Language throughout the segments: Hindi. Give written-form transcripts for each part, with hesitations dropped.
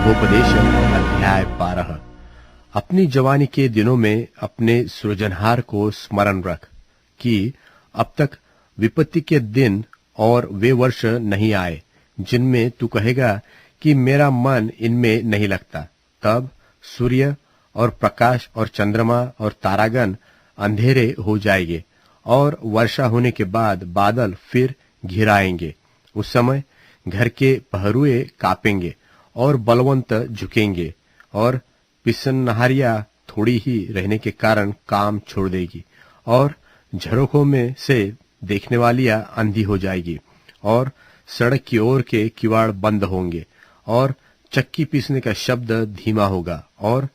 मुखोपदेशक अध्याय 12। अपनी जवानी के दिनों में अपने सृजनहार को स्मरण रख कि अब तक विपत्ति के दिन और वे वर्ष नहीं आए जिनमें तू कहेगा कि मेरा मन इनमें नहीं लगता। तब सूर्य और प्रकाश और चंद्रमा और तारागण अंधेरे हो जाएंगे और वर्षा होने के बाद बादल फिर घिर आएंगे। उस समय घर के पहरुए कांपेंगे और बलवंत झुकेंगे और पिसनहारियां थोड़ी ही रहने के कारण काम छोड़ देगी और झरोखों में से देखने वालियां अंधी हो जाएगी और सड़क की ओर के किवाड़ बंद होंगे और चक्की पीसने का शब्द धीमा होगा और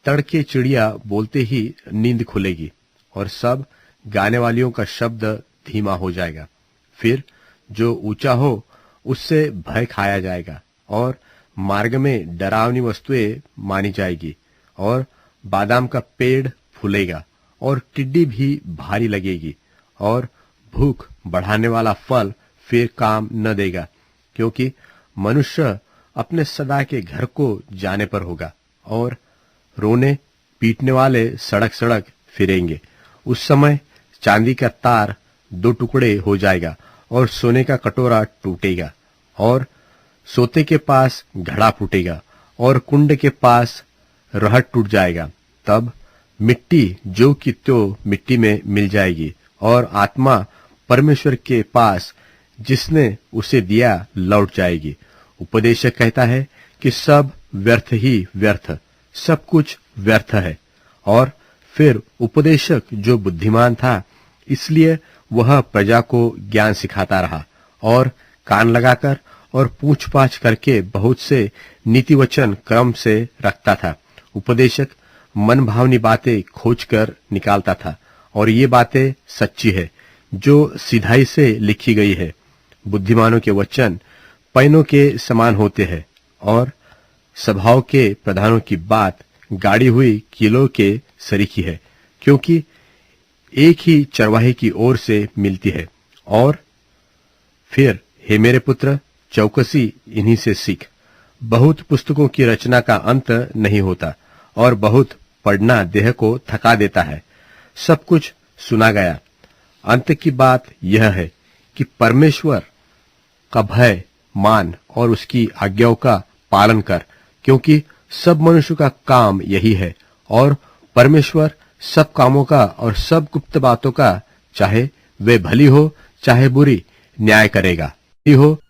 तड़के चिड़िया बोलते ही नींद खुलेगी और सब गाने वालियों का शब्द धीमा हो जाएगा। फिर जो ऊंचा हो उससे भय खाया जाएगा और मार्ग में डरावनी वस्तुएं मानी जाएगी और बादाम का पेड़ फूलेगा और टिड्डी भी भारी लगेगी और भूख बढ़ाने वाला फल फिर काम न देगा, क्योंकि मनुष्य अपने सदा के घर को जाने पर होगा और रोने पीटने वाले सड़क सड़क फिरेंगे। उस समय चांदी का तार दो टुकड़े हो जाएगा और सोने का कटोरा टूटेगा और सोते के पास घड़ा फूटेगा और कुंड के पास रहट टूट जाएगा। तब मिट्टी जो कि तो मिट्टी में मिल जाएगी और आत्मा परमेश्वर के पास जिसने उसे दिया लौट जाएगी। उपदेशक कहता है कि सब व्यर्थ ही व्यर्थ, सब कुछ व्यर्थ है। और फिर उपदेशक जो बुद्धिमान था इसलिए वह प्रजा को ज्ञान सिखाता रहा और कान लगाकर और पूछ-पाछ करके बहुत से नीति वचन क्रम से रखता था। उपदेशक मन भावनी बातें खोजकर निकालता था और ये बातें सच्ची है जो सिधाई से लिखी गई है। बुद्धिमानों के वचन पैनों के समान होते हैं और सभाओं के प्रधानों की बात गाड़ी हुई कीलों के सरीखी है, क्योंकि एक ही चरवाहे की ओर से मिलती है। और फिर हे मेरे पुत्र, चौकसी इन्हीं से सीख। बहुत पुस्तकों की रचना का अंत नहीं होता और बहुत पढ़ना देह को थका देता है। सब कुछ सुना गया। अंत की बात यह है कि परमेश्वर का भय मान और उसकी आज्ञाओं का पालन कर, क्योंकि सब मनुष्य का काम यही है और परमेश्वर सब कामों का और सब गुप्त बातों का, चाहे वे भली हो चाहे बुरी, न्याय करेगा। हो